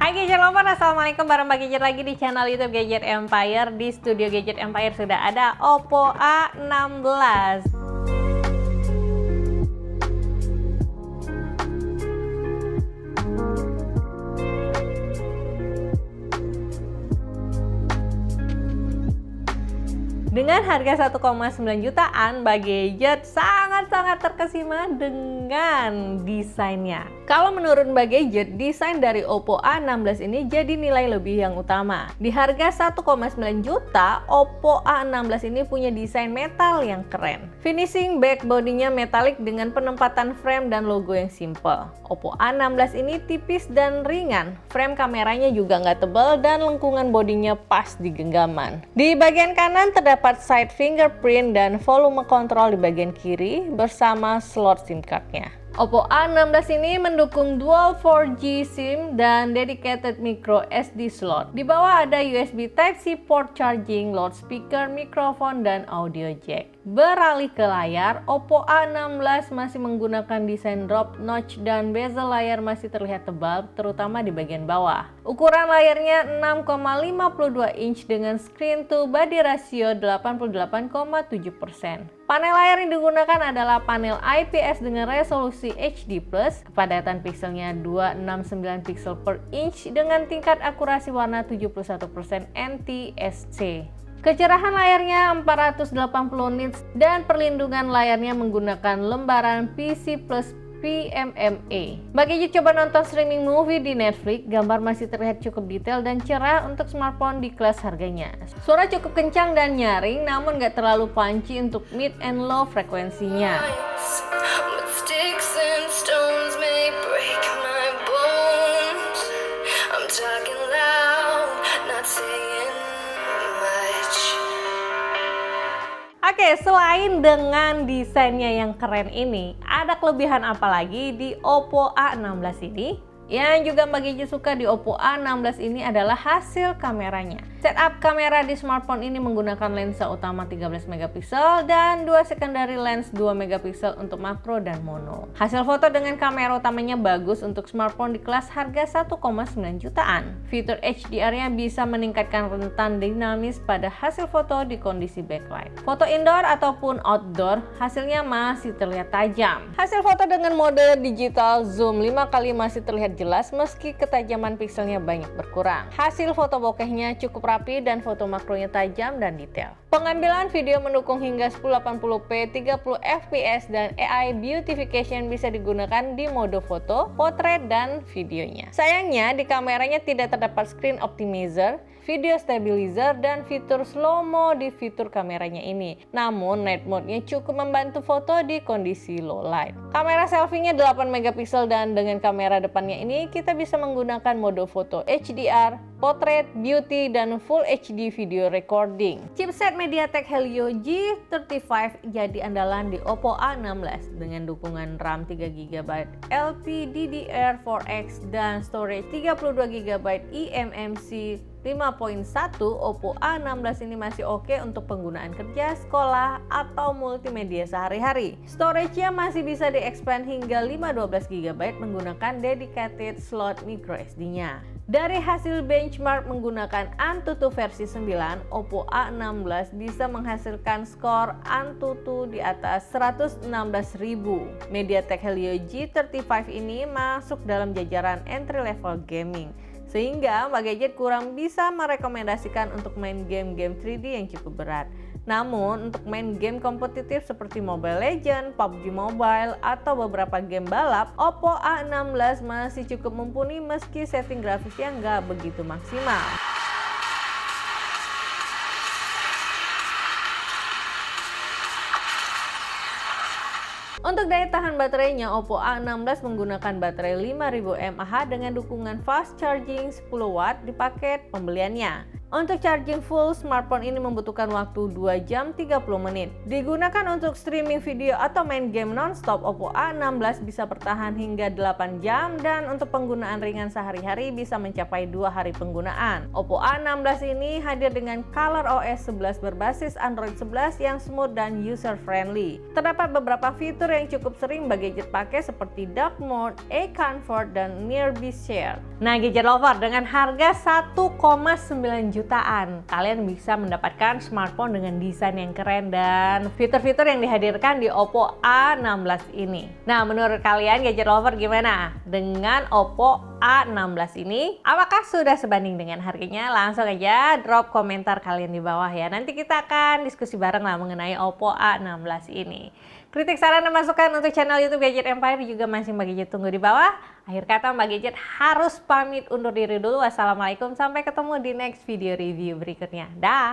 Hai Gadget Lover, Assalamualaikum, bareng Gadget lagi di channel YouTube Gadget Empire. Di studio Gadget Empire sudah ada Oppo A16. Dengan harga 1,9 jutaan, Mbak Gadget sangat-sangat terkesima dengan desainnya. Kalau menurut Mbak Gadget, desain dari Oppo A16 ini jadi nilai lebih yang utama. Di harga 1,9 juta, Oppo A16 ini punya desain metal yang keren. Finishing back bodinya metalik dengan penempatan frame dan logo yang simple. Oppo A16 ini tipis dan ringan. Frame kameranya juga nggak tebal dan lengkungan bodinya pas di genggaman. Di bagian kanan terdapat side fingerprint dan volume kontrol di bagian kiri bersama slot SIM card-nya. Oppo A16 ini mendukung dual 4G SIM dan dedicated micro SD slot. Di bawah ada USB Type-C port charging, loudspeaker, mikrofon, dan audio jack. Beralih ke layar, Oppo A16 masih menggunakan desain drop notch dan bezel layar masih terlihat tebal, terutama di bagian bawah. Ukuran layarnya 6,52 inch dengan screen to body ratio 88,7%. Panel layar yang digunakan adalah panel IPS dengan resolusi HD+, kepadatan pixelnya 269 pixel per inch dengan tingkat akurasi warna 71% NTSC. Kecerahan layarnya 480 nits dan perlindungan layarnya menggunakan lembaran PC Plus PMMA. Mbak Gadget coba nonton streaming movie di Netflix, gambar masih terlihat cukup detail dan cerah untuk smartphone di kelas harganya. Suara cukup kencang dan nyaring, namun nggak terlalu punchy untuk mid and low frekuensinya. Oke, selain dengan desainnya yang keren ini, ada kelebihan apa lagi di Oppo A16 ini? Yang juga Mbak Gadget suka di Oppo A16 ini adalah hasil kameranya. Setup kamera di smartphone ini menggunakan lensa utama 13 megapiksel dan dua secondary lens 2 megapiksel untuk makro dan mono. Hasil foto dengan kamera utamanya bagus untuk smartphone di kelas harga 1,9 jutaan. Fitur HDR-nya bisa meningkatkan rentan dinamis pada hasil foto di kondisi backlight. Foto indoor ataupun outdoor, hasilnya masih terlihat tajam. Hasil foto dengan mode digital zoom 5 kali masih terlihat jelas meski ketajaman pikselnya banyak berkurang. Hasil foto bokehnya cukup rapi dan foto makronya tajam dan detail. Pengambilan video mendukung hingga 1080p 30 fps dan AI beautification bisa digunakan di mode foto, potret, dan videonya. Sayangnya di kameranya tidak terdapat screen optimizer, video stabilizer, dan fitur slow-mo di fitur kameranya ini. Namun night mode-nya cukup membantu foto di kondisi low light. Kamera selfie-nya 8 megapiksel dan dengan kamera depannya ini kita bisa menggunakan mode foto HDR, potret, beauty, dan full HD video recording. Chipset MediaTek Helio G35 jadi andalan di Oppo A16 dengan dukungan RAM 3GB LPDDR4X dan storage 32GB eMMC 5.1. Oppo A16 ini masih oke untuk penggunaan kerja, sekolah, atau multimedia sehari-hari. Storage-nya masih bisa di-expand hingga 512GB menggunakan dedicated slot microSD-nya. Dari hasil benchmark menggunakan Antutu versi 9, Oppo A16 bisa menghasilkan skor Antutu di atas 116.000. MediaTek Helio G35 ini masuk dalam jajaran entry level gaming, sehingga Mbak Gadget kurang bisa merekomendasikan untuk main game-game 3D yang cukup berat. Namun untuk main game kompetitif seperti Mobile Legends, PUBG Mobile, atau beberapa game balap, Oppo A16 masih cukup mumpuni meski setting grafisnya nggak begitu maksimal. Untuk daya tahan baterainya, Oppo A16 menggunakan baterai 5000 mAh dengan dukungan fast charging 10 watt di paket pembeliannya. Untuk charging full, smartphone ini membutuhkan waktu 2 jam 30 menit. Digunakan untuk streaming video atau main game non-stop, Oppo A16 bisa bertahan hingga 8 jam dan untuk penggunaan ringan sehari-hari bisa mencapai 2 hari penggunaan. Oppo A16 ini hadir dengan ColorOS 11 berbasis Android 11 yang smooth dan user-friendly. Terdapat beberapa fitur yang cukup sering gadget pakai seperti Dark Mode, A-Comfort, dan Nearby Share. Nah, gadget lover, dengan harga 1,9 jutaan, kalian bisa mendapatkan smartphone dengan desain yang keren dan fitur-fitur yang dihadirkan di Oppo A16 ini. Nah, menurut kalian gadget lover gimana dengan Oppo A16 ini? Apakah sudah sebanding dengan harganya? Langsung aja drop komentar kalian di bawah ya. Nanti kita akan diskusi bareng lah mengenai Oppo A16 ini. Kritik, saran, dan masukan untuk channel YouTube Gadget Empire juga masih Mbak Gadget tunggu di bawah. Akhir kata, Mbak Gadget harus pamit undur diri dulu. Wassalamualaikum, sampai ketemu di next video review berikutnya. Dah!